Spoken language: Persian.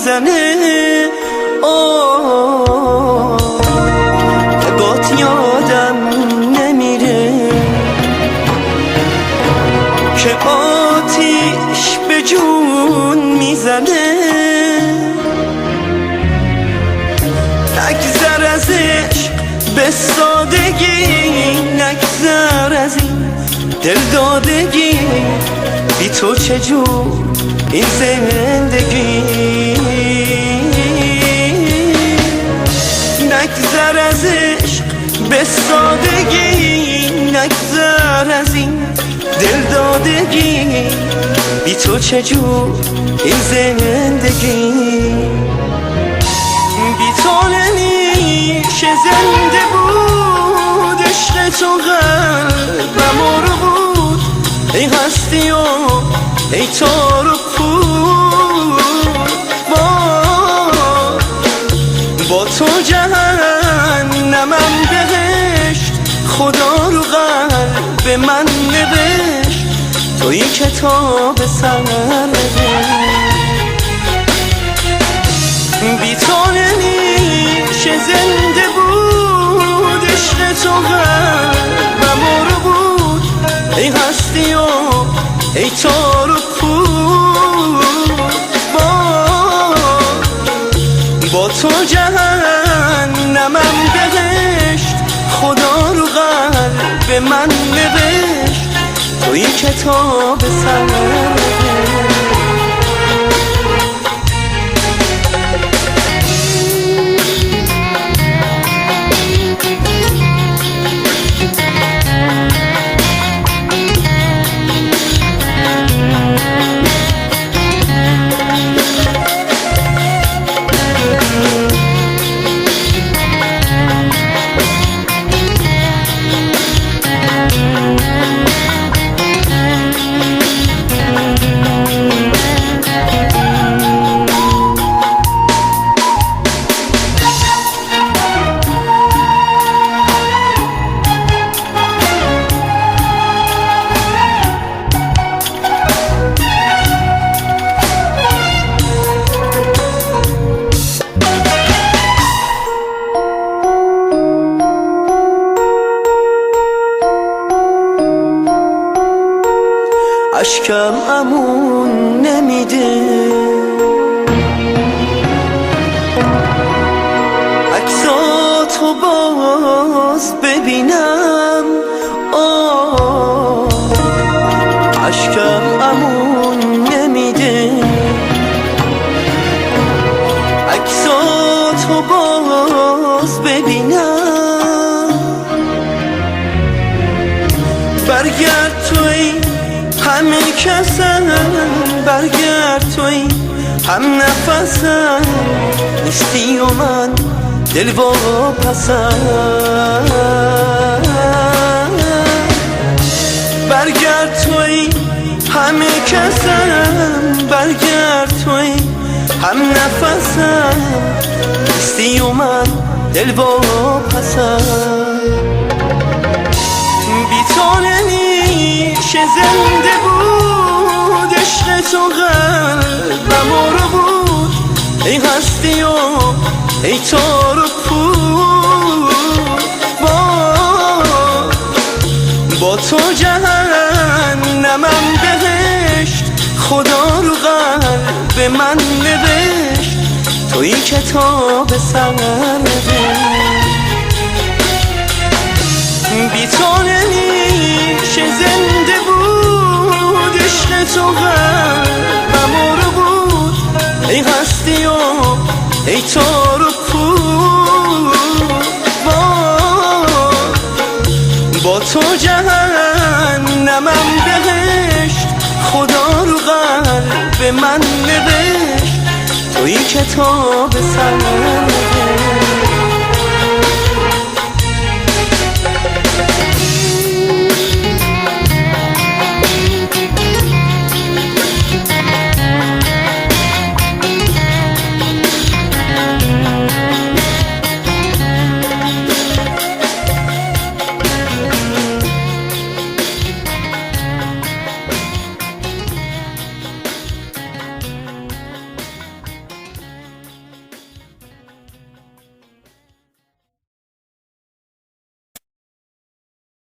میزنه بات یادم نمیره که آتیش به جون میزنه نگذر ازش به سادگی، نگذر از این دل دادگی، بی تو چجور این زندگی. نگذر ازش به سادگی، نگذر از این دل دادگی، بی تو چجور این زندگی. بی تو نمیشه زنده بود، عشق تو قلبم رو بود، ای هستی و ای تار و پود. با تو جهنمم بهشت، خدا رو قلب من نوشت، توی کتاب سر بی تو نمیشه زنده بود، عشق تو قلبم رو بود، ای هستی و ای تار و پود. با تو جهنمم بهشت، خدا رو قلب من نوشت، توی کتاب سر اشکم امون نمیده، عکساتو باز ببینم. اشکم امون نمیده، عکساتو باز ببینم. برگرد توی همه کسم، برگرد توی هم نفسم، نیستی و من دل واپسم. برگرد توی همه کسم، برگرد توی هم نفسم، نیستی و من دل واپسم. بی تو نمیشه زنده بود، عشق تو قلبم رو بود، ای هستی و ای تار و پود. با تو جهنمم بهشت، خدا رو قلب من نوشت، توی کتاب سر بی تو نمیشه زنده بود، عشق تو قلبم رو بود، ای هستی و ای تار و پود. با تو جهنمم بهشت، خدا رو قلب من نوشت، توی کتاب سر